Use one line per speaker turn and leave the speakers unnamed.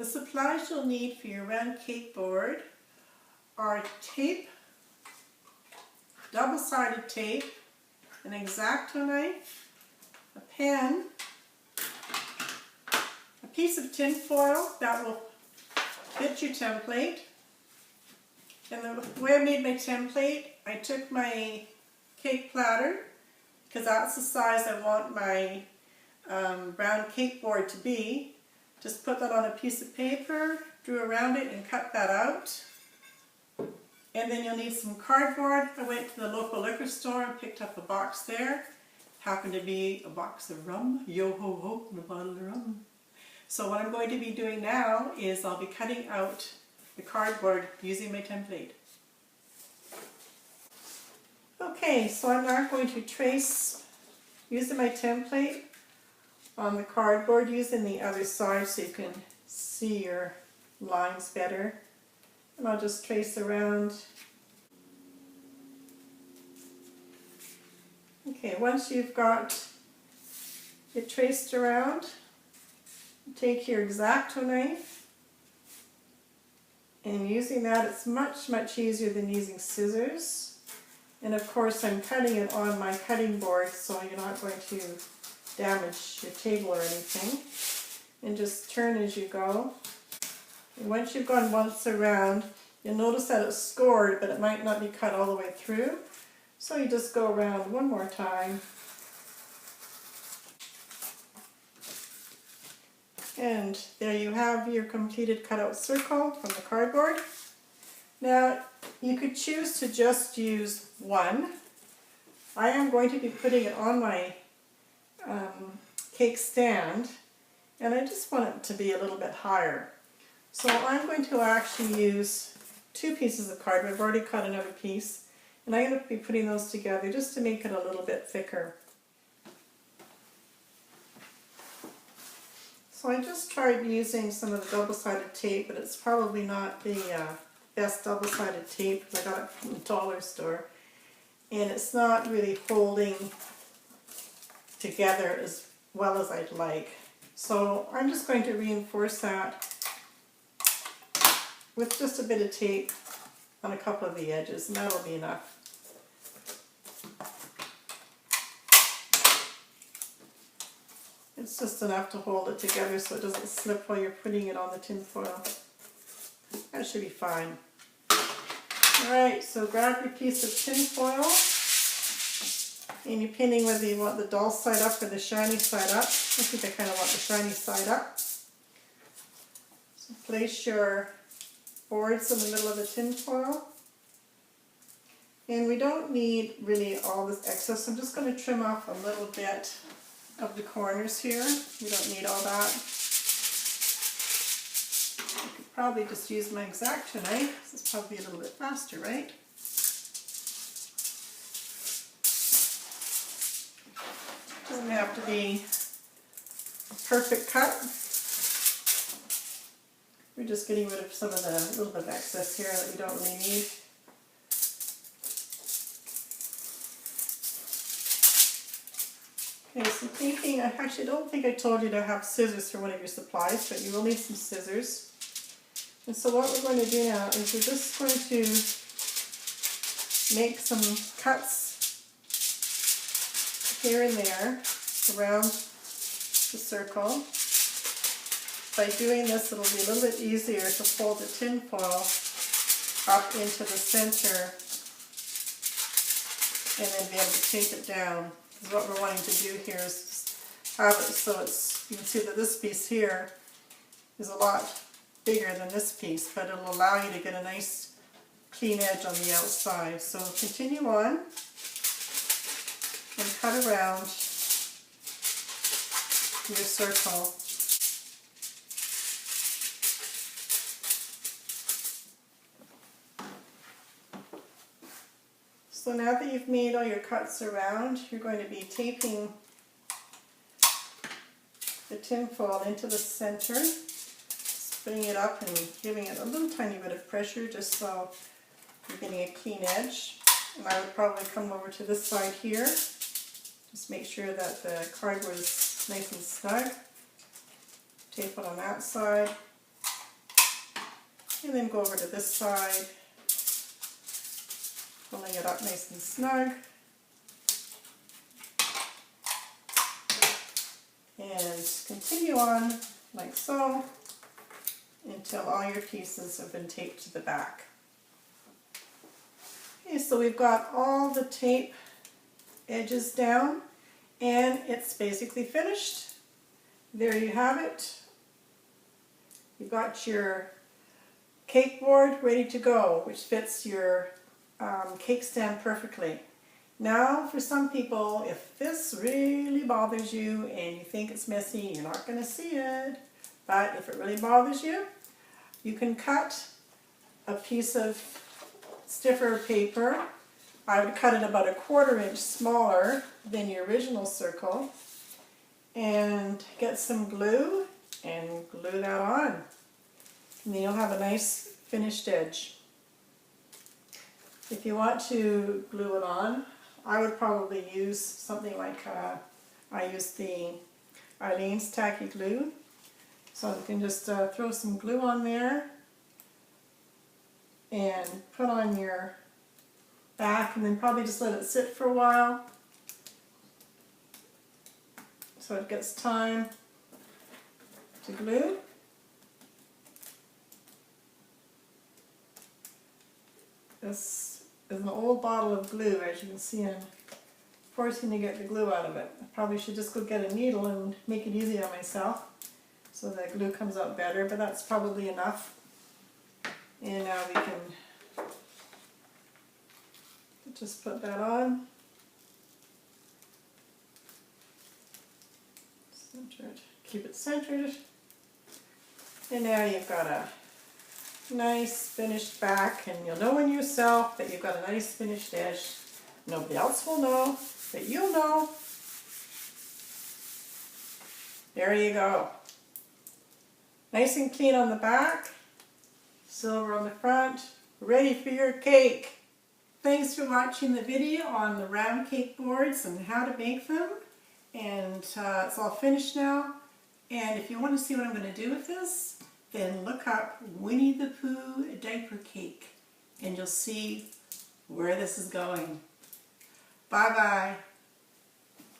The supplies you'll need for your round cake board are tape, double-sided tape, an X-Acto knife, a pen, a piece of tin foil that will fit your template. And the way I made my template, I took my cake platter, because that's the size I want my round cake board to be. Just put that on a piece of paper, drew around it and cut that out. And then you'll need some cardboard. I went to the local liquor store and picked up a box there. Happened to be a box of rum. Yo ho ho, and a bottle of rum. So what I'm going to be doing now is I'll be cutting out the cardboard using my template. Okay, so I'm now going to trace using my template on the cardboard, using the other side so you can see your lines better. And I'll just trace around. Okay, once you've got it traced around, take your X-Acto knife, and using that it's much easier than using scissors. And of course I'm cutting it on my cutting board so you're not going to damage your table or anything. And just turn as you go. And once you've gone once around, you'll notice that it's scored, but it might not be cut all the way through. So you just go around one more time. And there you have your completed cutout circle from the cardboard. Now you could choose to just use one. I am going to be putting it on my cake stand, and I just want it to be a little bit higher. So I'm going to actually use two pieces of cardboard. I've already cut another piece, and I'm going to be putting those together just to make it a little bit thicker. So I just tried using some of the double-sided tape, but it's probably not the best double-sided tape. I got it from the dollar store, and it's not really holding together as well as I'd like. So I'm just going to reinforce that with just a bit of tape on a couple of the edges, and that'll be enough. It's just enough to hold it together so it doesn't slip while you're putting it on the tin foil. That should be fine. Alright, so grab your piece of tin foil, and you're pinning whether you want the dull side up or the shiny side up. I think I kind of want the shiny side up. So place your boards in the middle of the tin foil. And we don't need really all this excess. I'm just going to trim off a little bit of the corners here. We don't need all that. I could probably just use my X-Acto knife. This is probably a little bit faster, right? Doesn't have to be a perfect cut. We're just getting rid of some of the little bit of excess here that we don't really need. Okay, so thinking, I actually don't think I told you to have scissors for one of your supplies, but you will need some scissors. And so what we're going to do now is we're just going to make some cuts here and there around the circle. By doing this, it'll be a little bit easier to fold the tin foil up into the center and then be able to tape it down. Because what we're wanting to do here is have it so it's, you can see that this piece here is a lot bigger than this piece, but it'll allow you to get a nice clean edge on the outside. So continue on and cut around your circle. So now that you've made all your cuts around, you're going to be taping the tin foil into the center, putting it up and giving it a little tiny bit of pressure just so you're getting a clean edge. And I would probably come over to this side here. Just make sure that the cardboard is nice and snug. Tape it on that side. And then go over to this side, pulling it up nice and snug. And continue on like so until all your pieces have been taped to the back. Okay, so we've got all the tape edges down and it's basically finished. There you have it. You've got your cake board ready to go, which fits your cake stand perfectly. Now, for some people, if this really bothers you and you think it's messy, you're not going to see it. But if it really bothers you, you can cut a piece of stiffer paper. I would cut it about 1/4 inch smaller than your original circle and get some glue and glue that on. And then you'll have a nice finished edge. If you want to glue it on, I would probably use something like, I use the Eileen's Tacky Glue. So you can just throw some glue on there and put on your back and then probably just let it sit for a while so it gets time to glue. This is an old bottle of glue, as you can see. I'm forcing to get the glue out of it. I probably should just go get a needle and make it easy on myself so that glue comes out better, but that's probably enough. And now we can just put that on. Centered. Keep it centered. And now you've got a nice finished back, and you'll know in yourself that you've got a nice finished edge. Nobody else will know, but you'll know. There you go. Nice and clean on the back, silver on the front, ready for your cake. Thanks for watching the video on the round cake boards and how to make them. And it's all finished now. And if you want to see what I'm going to do with this, then look up Winnie the Pooh diaper cake and you'll see where this is going. Bye bye.